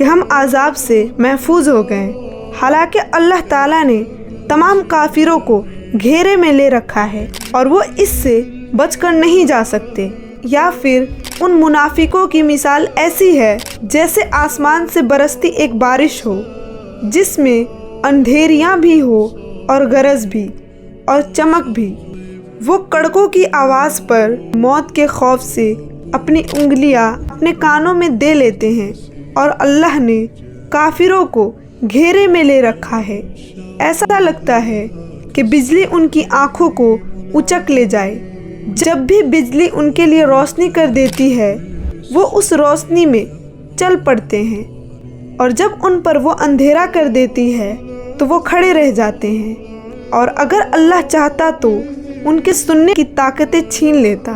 کہ ہم عذاب سے محفوظ ہو گئے، حالانکہ اللہ تعالیٰ نے تمام کافروں کو گھیرے میں لے رکھا ہے اور وہ اس سے بچ کر نہیں جا سکتے۔ یا پھر ان منافقوں کی مثال ایسی ہے جیسے آسمان سے برستی ایک بارش ہو جس میں اندھیریاں بھی ہو اور گرج بھی اور چمک بھی۔ وہ کڑکوں کی آواز پر موت کے خوف سے اپنی انگلیاں اپنے کانوں میں دے لیتے ہیں، اور اللہ نے کافروں کو گھیرے میں لے رکھا ہے۔ ایسا لگتا ہے کہ بجلی ان کی آنکھوں کو اچک لے جائے۔ جب بھی بجلی ان کے لیے روشنی کر دیتی ہے وہ اس روشنی میں چل پڑتے ہیں، اور جب ان پر وہ اندھیرا کر دیتی ہے تو وہ کھڑے رہ جاتے ہیں، اور اگر اللہ چاہتا تو ان کے سننے کی طاقتیں چھین لیتا۔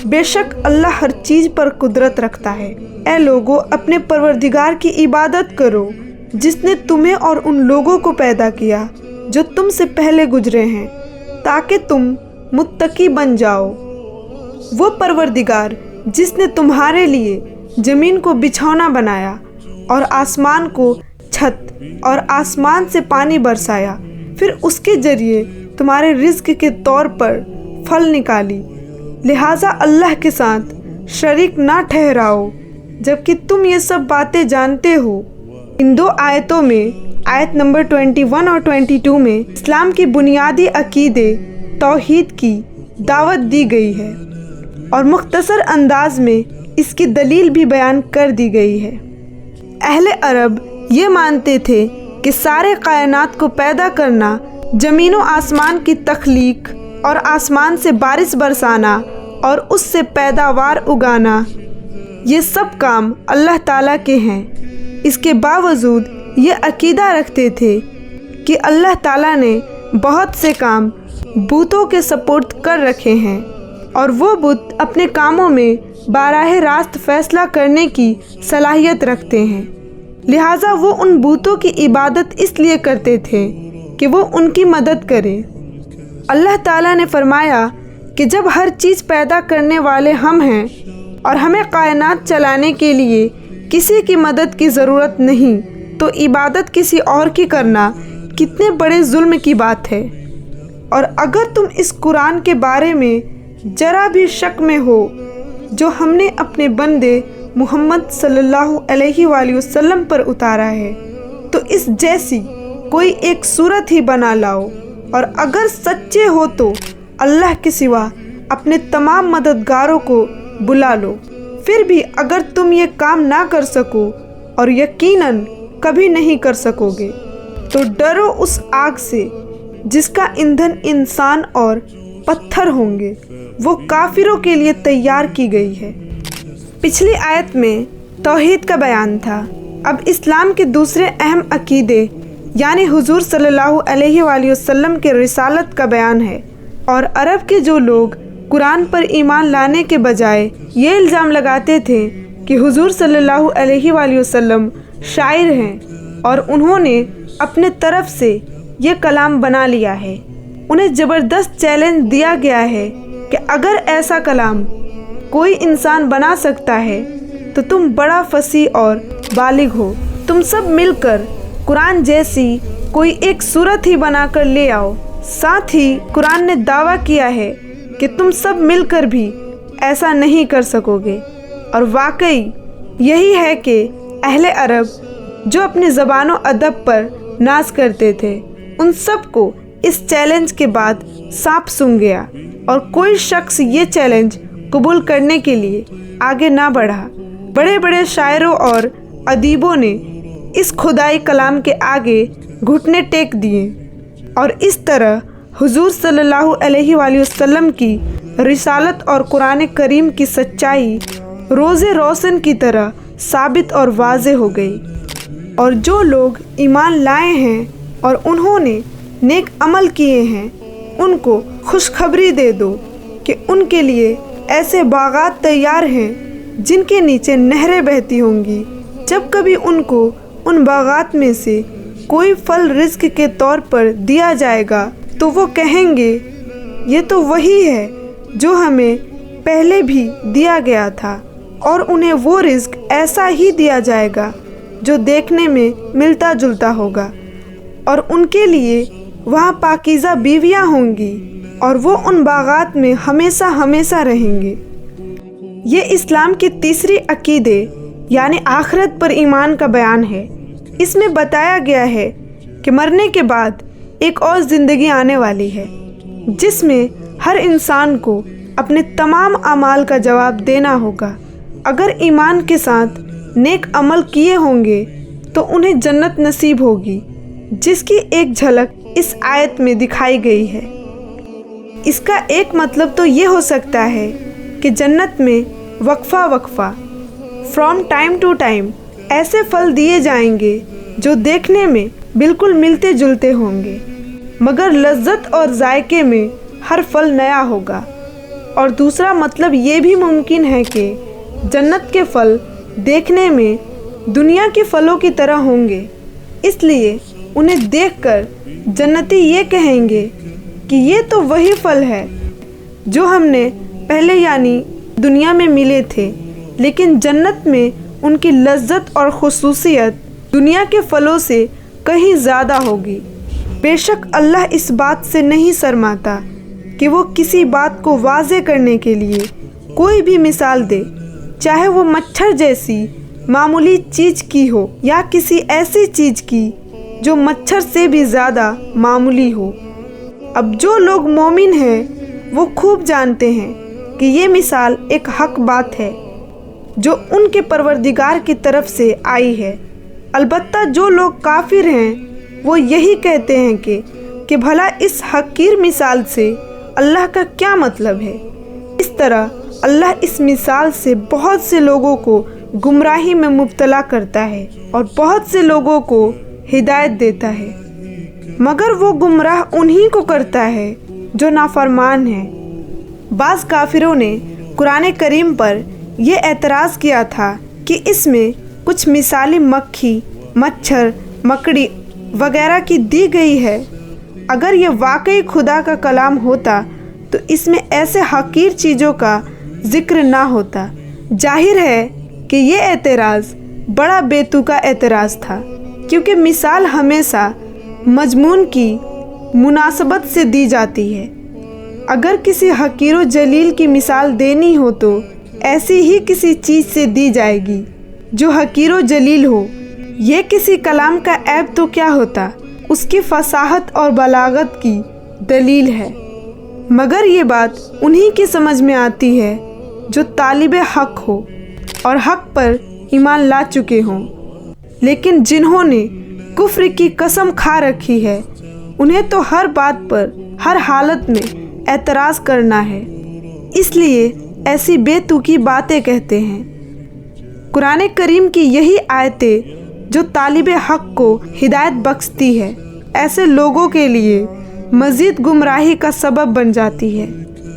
بے شک اللہ ہر چیز پر قدرت رکھتا ہے۔ اے لوگو، اپنے پروردگار کی عبادت کرو جس نے تمہیں اور ان لوگوں کو پیدا کیا جو تم سے پہلے گزرے ہیں، تاکہ تم متقی بن جاؤ۔ وہ پروردگار جس نے تمہارے لیے زمین کو بچھونا بنایا اور آسمان کو چھت اور آسمان سے پانی برسایا، پھر اس کے ذریعے تمہارے رزق کے طور پر پھل نکالی، لہٰذا اللہ کے ساتھ شریک نہ ٹھہراؤ جبکہ تم یہ سب باتیں جانتے ہو۔ ان دو آیتوں میں، آیت نمبر 21 اور 22 میں اسلام کی بنیادی عقیدے توحید کی دعوت دی گئی ہے اور مختصر انداز میں اس کی دلیل بھی بیان کر دی گئی ہے۔ اہل عرب یہ مانتے تھے کہ سارے کائنات کو پیدا کرنا، زمین و آسمان کی تخلیق اور آسمان سے بارش برسانا اور اس سے پیداوار اگانا، یہ سب کام اللہ تعالیٰ کے ہیں۔ اس کے باوجود یہ عقیدہ رکھتے تھے کہ اللہ تعالیٰ نے بہت سے کام بتوں کے سپرد کر رکھے ہیں، اور وہ بت اپنے کاموں میں براہ راست فیصلہ کرنے کی صلاحیت رکھتے ہیں، لہٰذا وہ ان بتوں کی عبادت اس لیے کرتے تھے کہ وہ ان کی مدد کرے۔ اللہ تعالیٰ نے فرمایا کہ جب ہر چیز پیدا کرنے والے ہم ہیں اور ہمیں کائنات چلانے کے لیے کسی کی مدد کی ضرورت نہیں، تو عبادت کسی اور کی کرنا کتنے بڑے ظلم کی بات ہے۔ اور اگر تم اس قرآن کے بارے میں ذرا بھی شک میں ہو جو ہم نے اپنے بندے محمد صلی اللہ علیہ وآلہ وسلم پر اتارا ہے، تو اس جیسی کوئی ایک صورت ہی بنا لاؤ، اور اگر سچے ہو تو اللہ کے سوا اپنے تمام مددگاروں کو بلا لو۔ پھر بھی اگر تم یہ کام نہ کر سکو، اور یقیناً کبھی نہیں کر سکو گے، تو ڈرو اس آگ سے جس کا ایندھن انسان اور پتھر ہوں گے، وہ کافروں کے لیے تیار کی گئی ہے۔ پچھلی آیت میں توحید کا بیان تھا، اب اسلام کے دوسرے اہم عقیدے یعنی حضور صلی اللہ علیہ وآلہ وسلم کے رسالت کا بیان ہے۔ اور عرب کے جو لوگ قرآن پر ایمان لانے کے بجائے یہ الزام لگاتے تھے کہ حضور صلی اللہ علیہ وآلہ وسلم شاعر ہیں اور انہوں نے اپنے طرف سے یہ کلام بنا لیا ہے، انہیں زبردست چیلنج دیا گیا ہے کہ اگر ایسا کلام کوئی انسان بنا سکتا ہے تو تم بڑا فصیح اور بالغ ہو، تم سب مل کر قرآن جیسی کوئی ایک صورت ہی بنا کر لے آؤ۔ ساتھ ہی قرآن نے دعویٰ کیا ہے کہ تم سب مل کر بھی ایسا نہیں کر سکو گے، اور واقعی یہی ہے کہ اہل عرب جو اپنی زبان و ادب پر ناز کرتے تھے، ان سب کو اس چیلنج کے بعد سانپ سونگھ گیا، اور کوئی شخص یہ چیلنج قبول کرنے کے لیے آگے نہ بڑھا۔ بڑے بڑے شاعروں اور ادیبوں نے اس خدائی کلام کے آگے گھٹنے ٹیک دیے، اور اس طرح حضور صلی اللہ علیہ وآلہ وسلم کی رسالت اور قرآن کریم کی سچائی روز روشن کی طرح ثابت اور واضح ہو گئی۔ اور جو لوگ ایمان لائے ہیں اور انہوں نے نیک عمل کیے ہیں، ان کو خوشخبری دے دو کہ ان کے لیے ایسے باغات تیار ہیں جن کے نیچے نہریں بہتی ہوں گی۔ جب کبھی ان کو ان باغات میں سے کوئی پھل رزق کے طور پر دیا جائے گا تو وہ کہیں گے یہ تو وہی ہے جو ہمیں پہلے بھی دیا گیا تھا، اور انہیں وہ رزق ایسا ہی دیا جائے گا جو دیکھنے میں ملتا جلتا ہوگا، اور ان کے لیے وہاں پاکیزہ بیویاں ہوں گی، اور وہ ان باغات میں ہمیشہ ہمیشہ رہیں گے۔ یہ اسلام کی تیسری عقیدے یعنی آخرت پر ایمان کا بیان ہے۔ اس میں بتایا گیا ہے کہ مرنے کے بعد ایک اور زندگی آنے والی ہے، جس میں ہر انسان کو اپنے تمام اعمال کا جواب دینا ہوگا۔ اگر ایمان کے ساتھ نیک عمل کیے ہوں گے تو انہیں جنت نصیب ہوگی، جس کی ایک جھلک اس آیت میں دکھائی گئی ہے۔ اس کا ایک مطلب تو یہ ہو سکتا ہے کہ جنت میں وقفہ وقفہ فرام ٹائم ٹو ٹائم ایسے پھل دیے جائیں گے جو دیکھنے میں بالکل ملتے جلتے ہوں گے، مگر لذت اور ذائقے میں ہر پھل نیا ہوگا۔ اور دوسرا مطلب یہ بھی ممکن ہے کہ جنت کے پھل دیکھنے میں دنیا کے پھلوں کی طرح ہوں گے، اس لیے انہیں دیکھ کر جنتی یہ کہیں گے کہ یہ تو وہی پھل ہے جو ہم نے پہلے یعنی دنیا میں ملے تھے، لیکن جنت میں ان کی لذت اور خصوصیت دنیا کے پھلوں سے کہیں زیادہ ہوگی۔ بے شک اللہ اس بات سے نہیں شرماتا کہ وہ کسی بات کو واضح کرنے کے لیے کوئی بھی مثال دے، چاہے وہ مچھر جیسی معمولی چیز کی ہو یا کسی ایسی چیز کی جو مچھر سے بھی زیادہ معمولی ہو۔ اب جو لوگ مومن ہیں وہ خوب جانتے ہیں کہ یہ مثال ایک حق بات ہے جو ان کے پروردگار کی طرف سے آئی ہے۔ البتہ جو لوگ کافر ہیں وہ یہی کہتے ہیں کہ بھلا اس حقیر مثال سے اللہ کا کیا مطلب ہے۔ اس طرح اللہ اس مثال سے بہت سے لوگوں کو گمراہی میں مبتلا کرتا ہے اور بہت سے لوگوں کو ہدایت دیتا ہے، مگر وہ گمراہ انہی کو کرتا ہے جو نافرمان ہیں۔ بعض کافروں نے قرآن کریم پر یہ اعتراض کیا تھا کہ اس میں کچھ مثالی مکھی، مچھر، مکڑی وغیرہ کی دی گئی ہے۔ اگر یہ واقعی خدا کا کلام ہوتا تو اس میں ایسے حقیر چیزوں کا ذکر نہ ہوتا۔ ظاہر ہے کہ یہ اعتراض بڑا بے تکا اعتراض تھا، کیونکہ مثال ہمیشہ مضمون کی مناسبت سے دی جاتی ہے۔ اگر کسی حقیر و جلیل کی مثال دینی ہو تو ایسی ہی کسی چیز سے دی جائے گی جو حقیر و جلیل ہو۔ یہ کسی کلام کا عیب تو کیا ہوتا، اس کی فصاحت اور بلاغت کی دلیل ہے۔ مگر یہ بات انہی کی سمجھ میں آتی ہے جو طالب حق ہو اور حق پر ایمان لا چکے ہوں، لیکن جنہوں نے کفر کی قسم کھا رکھی ہے انہیں تو ہر بات پر ہر حالت میں اعتراض کرنا ہے، اس لیے ایسی بے تکی باتیں کہتے ہیں۔ قرآن کریم کی یہی آیتیں جو طالب حق کو ہدایت بخشتی ہے، ایسے لوگوں کے لیے مزید گمراہی کا سبب بن جاتی ہے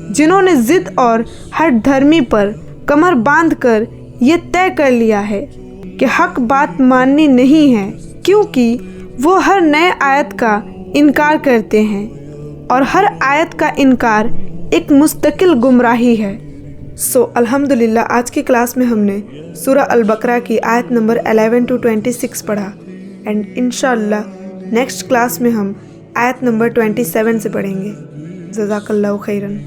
جنہوں نے ضد اور ہٹ دھرمی پر کمر باندھ کر یہ طے کر لیا ہے کہ حق بات ماننی نہیں ہے، کیونکہ وہ ہر نئے آیت کا انکار کرتے ہیں، اور ہر آیت کا انکار ایک مستقل گمراہی ہے۔ الحمدللہ آج کی کلاس میں ہم نے سورہ البقرہ کی آیت نمبر 11 to 26 پڑھا، اینڈ انشاءاللہ نیکسٹ کلاس میں ہم آیت نمبر 27 سے پڑھیں گے۔ جزاک اللہ خیراً۔